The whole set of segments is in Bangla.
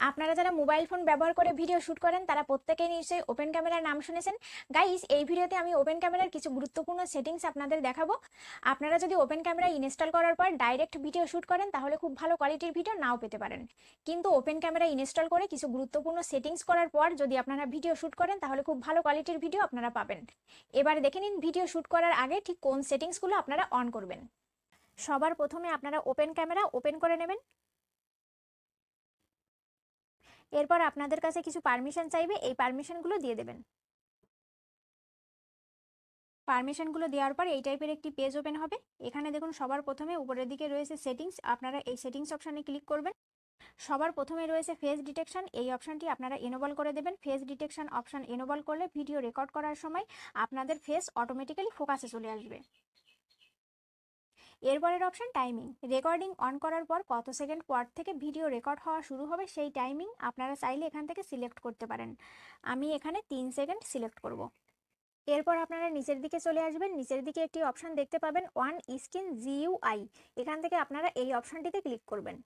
আপনারা যারা মোবাইল ফোন ব্যবহার করে ভিডিও শুট করেন তারা প্রত্যেকেই নিশ্চয়ই ওপেন ক্যামেরার নাম শুনেছেন। গাইস, এই ভিডিওতে আমি ওপেন ক্যামেরার কিছু গুরুত্বপূর্ণ সেটিংস আপনাদের দেখাবো। আপনারা যদি ওপেন ক্যামেরা ইনস্টল করার পর ডাইরেক্ট ভিডিও শুট করেন তাহলে খুব ভালো কোয়ালিটির ভিডিও নাও পেতে পারেন, কিন্তু ওপেন ক্যামেরা ইনস্টল করে কিছু গুরুত্বপূর্ণ সেটিংস করার পর যদি আপনারা ভিডিও শুট করেন তাহলে খুব ভালো কোয়ালিটির ভিডিও আপনারা পাবেন। এবারে দেখে নিন ভিডিও শুট করার আগে ঠিক কোন সেটিংসগুলো আপনারা অন করবেন। সবার প্রথমে আপনারা ওপেন ক্যামেরা ওপেন করে নেবেন। এরপর আপনাদের কাছে কিছু পারমিশন চাইবে, এই পারমিশনগুলো দিয়ে দেবেন। পারমিশনগুলো দেওয়ার পর এই টাইপের একটি পেজ ওপেন হবে। এখানে দেখুন সবার প্রথমে উপরের দিকে রয়েছে সেটিংস, আপনারা এই সেটিংস অপশানে ক্লিক করবেন। সবার প্রথমে রয়েছে ফেস ডিটেকশন, এই অপশানটি আপনারা এনেবল করে দেবেন। ফেস ডিটেকশন অপশান এনেবল করলে ভিডিও রেকর্ড করার সময় আপনাদের ফেস অটোমেটিক্যালি ফোকাসে চলে আসবে। এরপরের অপশান টাইমিং, রেকর্ডিং অন করার পর কত সেকেন্ড পর থেকে ভিডিও রেকর্ড হওয়া শুরু হবে সেই টাইমিং আপনারা চাইলে এখান থেকে সিলেক্ট করতে পারেন। আমি এখানে 3 সেকেন্ড সিলেক্ট করব। এরপর আপনারা নিচের দিকে চলে আসবেন, নিচের দিকে একটি অপশান দেখতে পাবেন ওয়ান স্ক্রিন জিইউআই, এখান থেকে আপনারা এই অপশানটিতে ক্লিক করবেন।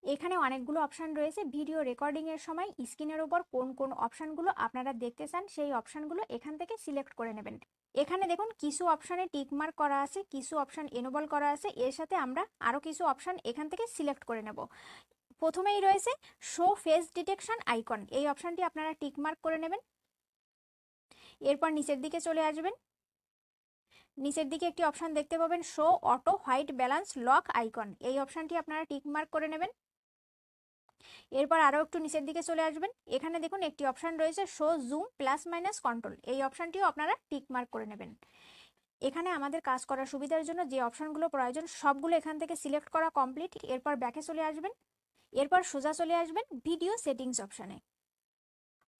এখানে অনেকগুলো অপশান রয়েছে, ভিডিও রেকর্ডিং এর সময় স্ক্রিনের উপর কোন কোন অপশানগুলো আপনারা দেখতে চান সেই অপশানগুলো এখান থেকে সিলেক্ট করে নেবেন। এখানে দেখুন কিছু অপশানে টিক মার্ক করা আছে, কিছু অপশান এনেবল করা আছে, এর সাথে আমরা আরও কিছু অপশান এখান থেকে সিলেক্ট করে নেব। প্রথমেই রয়েছে শো ফেস ডিটেকশন আইকন, এই অপশানটি আপনারা টিক মার্ক করে নেবেন। এরপর নিচের দিকে চলে আসবেন, নিচের দিকে একটি অপশান দেখতে পাবেন show auto white balance lock icon, এই অপশানটি আপনারা টিক মার্ক করে নেবেন। এরপর আরও একটু নিচের দিকে চলে আসবেন, এখানে দেখুন একটি অপশান রয়েছে show zoom plus minus control, এই অপশানটিও আপনারা টিক মার্ক করে নেবেন। এখানে আমাদের কাজ করার সুবিধার জন্য যে অপশানগুলো প্রয়োজন সবগুলো এখান থেকে সিলেক্ট করা কমপ্লিট। এরপর ব্যাকে চলে আসবেন, এরপর সোজা চলে আসবেন ভিডিও সেটিংস অপশানে।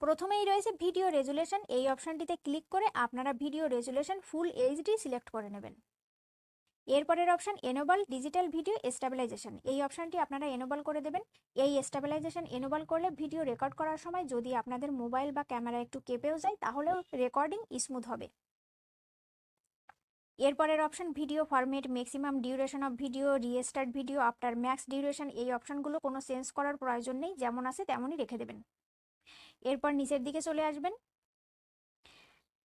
প্রথমেই রয়েছে ভিডিও রেজুলেশন, এই অপশানটিতে ক্লিক করে আপনারা video resolution full HD select করে নেবেন। এরপরের option enable digital video stabilisation, এই অপশানটি আপনারা এনেবল করে দেবেন। এই স্টেবিলাইজেশন এনেবল করলে ভিডিও রেকর্ড করার সময় যদি আপনাদের মোবাইল বা ক্যামেরা একটু কেঁপেও যায় তাহলেও রেকর্ডিং স্মুথ হবে। এরপরের option video format, maximum duration of video, restart video after max duration, এই অপশানগুলো কোনো চেঞ্জ করার প্রয়োজন নেই, যেমন আছে তেমনই রেখে দেবেন। এরপর নিচের দিকে চলে আসবেন,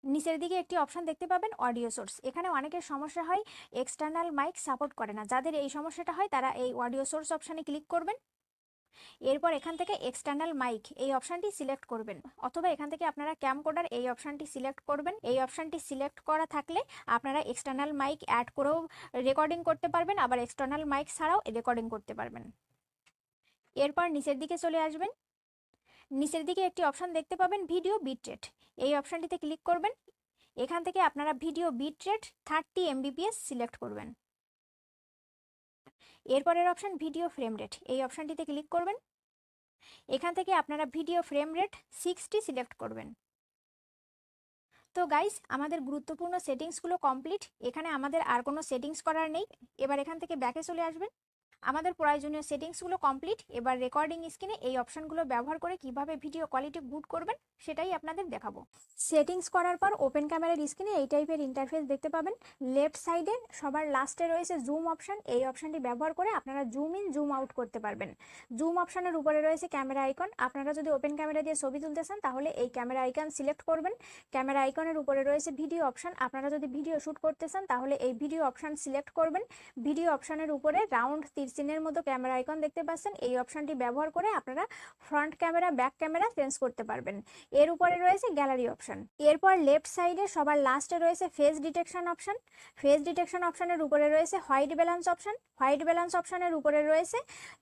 নিচের দিকে একটি অপশান দেখতে পাবেন অডিও সোর্স, এখানে অনেকের সমস্যা হয় এক্সটার্নাল মাইক সাপোর্ট করে না, যাদের এই সমস্যাটা হয় তারা এই অডিও সোর্স অপশানে ক্লিক করবেন। এরপর এখান থেকে এক্সটার্নাল মাইক এই অপশানটি সিলেক্ট করবেন, অথবা এখান থেকে আপনারা ক্যামকোডার এই অপশানটি সিলেক্ট করবেন। এই অপশানটি সিলেক্ট করা থাকলে আপনারা এক্সটার্নাল মাইক অ্যাড করেও রেকর্ডিং করতে পারবেন, আবার এক্সটার্নাল মাইক ছাড়াও রেকর্ডিং করতে পারবেন। এরপর নিচের দিকে চলে আসবেন, নিচের দিকে একটি অপশান দেখতে পাবেন ভিডিও বিটরেট, এই অপশানটিতে ক্লিক করবেন। এখান থেকে আপনারা ভিডিও বিটরেট 30 MBPS সিলেক্ট করবেন। এরপরের অপশান ভিডিও ফ্রেম রেট, এই অপশানটিতে ক্লিক করবেন। এখান থেকে আপনারা ভিডিও ফ্রেম রেট 60 সিলেক্ট করবেন। তো গাইস, আমাদের গুরুত্বপূর্ণ সেটিংসগুলো কমপ্লিট, এখানে আমাদের আর কোনো সেটিংস করার নেই। এবার এখান থেকে ব্যাকে চলে আসবেন, আমাদের প্রয়োজনীয় সেটিংসগুলো কমপ্লিট। এবার রেকর্ডিং স্ক্রিনে এই অপশানগুলো ব্যবহার করে কিভাবে ভিডিও কোয়ালিটি গুড করবেন সেটাই আপনাদের দেখাবো। সেটিংস করার পর ওপেন ক্যামেরার স্ক্রিনে এই টাইপের ইন্টারফেস দেখতে পাবেন। লেফট সাইডে সবার লাস্টে রয়েছে জুম অপশান, এই অপশানটি ব্যবহার করে আপনারা জুম ইন জুম আউট করতে পারবেন। জুম অপশানের উপরে রয়েছে ক্যামেরা আইকন, আপনারা যদি ওপেন ক্যামেরা দিয়ে ছবি তুলতে চান তাহলে এই ক্যামেরা আইকন সিলেক্ট করবেন। ক্যামেরা আইকনের উপরে রয়েছে ভিডিও অপশান, আপনারা যদি ভিডিও শ্যুট করতে চান তাহলে এই ভিডিও অপশান সিলেক্ট করবেন। ভিডিও অপশানের উপরে রাউন্ড তীরচিহ্নের মতো ক্যামেরা আইকন দেখতে পাচ্ছেন, এই অপশানটি ব্যবহার করে আপনারা front camera back camera change করতে পারবেন। এর উপরে রয়েছে গ্যালারি অপশান। এরপর লেফট সাইডে সবার লাস্টে রয়েছে face detection option. Face detection অপশানের উপরে রয়েছে white balance option. White balance অপশানের উপরে রয়েছে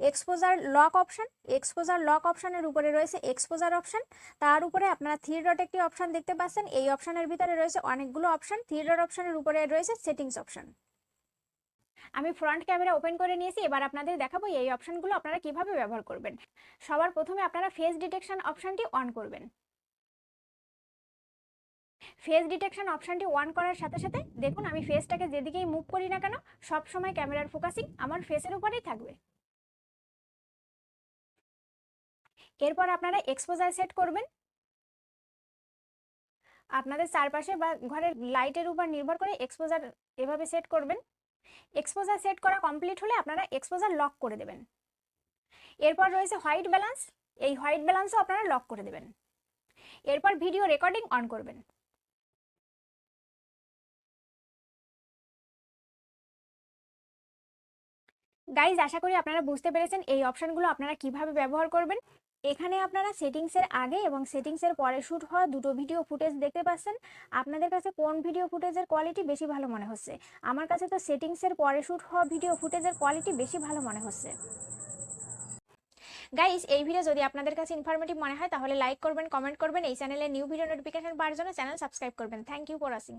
exposure lock option. Exposure lock অপশানের উপরে রয়েছে এক্সপোজার অপশান। তার উপরে আপনারা 3 ডট একটি অপশান দেখতে পাচ্ছেন, এই অপশানের ভিতরে রয়েছে অনেকগুলো অপশান। 3 ডট অপশানের উপরে রয়েছে সেটিংস অপশান। আমি ফ্রন্ট ক্যামেরা ওপেন করে নিয়েছি, এবার আপনাদের দেখাবো এই অপশানগুলো আপনারা কিভাবে ব্যবহার করবেন। সবার প্রথমে আপনারা ফেস ডিটেকশন অপশানটি অন করবেন। ফেস ডিটেকশন অপশানটি অন করার সাথে সাথে দেখুন আমি ফেসটাকে যেদিকেই মুভ করি না কেন সব সময় ক্যামেরার ফোকাসিং আমার ফেসের উপরেই থাকবে। এরপর আপনারা এক্সপোজার সেট করবেন, আপনাদের চারপাশে বা ঘরের লাইটের উপর নির্ভর করে এক্সপোজার এভাবে সেট করবেন। এক্সপোজার সেট করা কমপ্লিট হলে আপনারা এক্সপোজার লক করে দেবেন। এরপর রয়েছে হোয়াইট ব্যালেন্স, এই হোয়াইট ব্যালেন্সও আপনারা লক করে দেবেন। এরপর ভিডিও রেকর্ডিং অন করবেন। গাইজ, আশা করি আপনারা বুঝতে পেরেছেন এই অপশনগুলো আপনারা কিভাবে ব্যবহার করবেন। এখানে আপনারা সেটিংসের আগে এবং সেটিংসের পরে শ্যুট হওয়া দুটো ভিডিও ফুটেজ দেখতে পাচ্ছেন। আপনাদের কাছে কোন ভিডিও ফুটেজের কোয়ালিটি বেশি ভালো মনে হচ্ছে? আমার কাছে তো সেটিংসের পরে শ্যুট হওয়া ভিডিও ফুটেজের কোয়ালিটি বেশি ভালো মনে হচ্ছে। গাইজ, এই ভিডিও যদি আপনাদের কাছে ইনফরমেটিভ মনে হয় তাহলে লাইক করবেন, কমেন্ট করবেন, এই চ্যানেলে নিউ ভিডিও নোটিফিকেশন পাওয়ার জন্য চ্যানেল সাবস্ক্রাইব করবেন। Thank you for watching.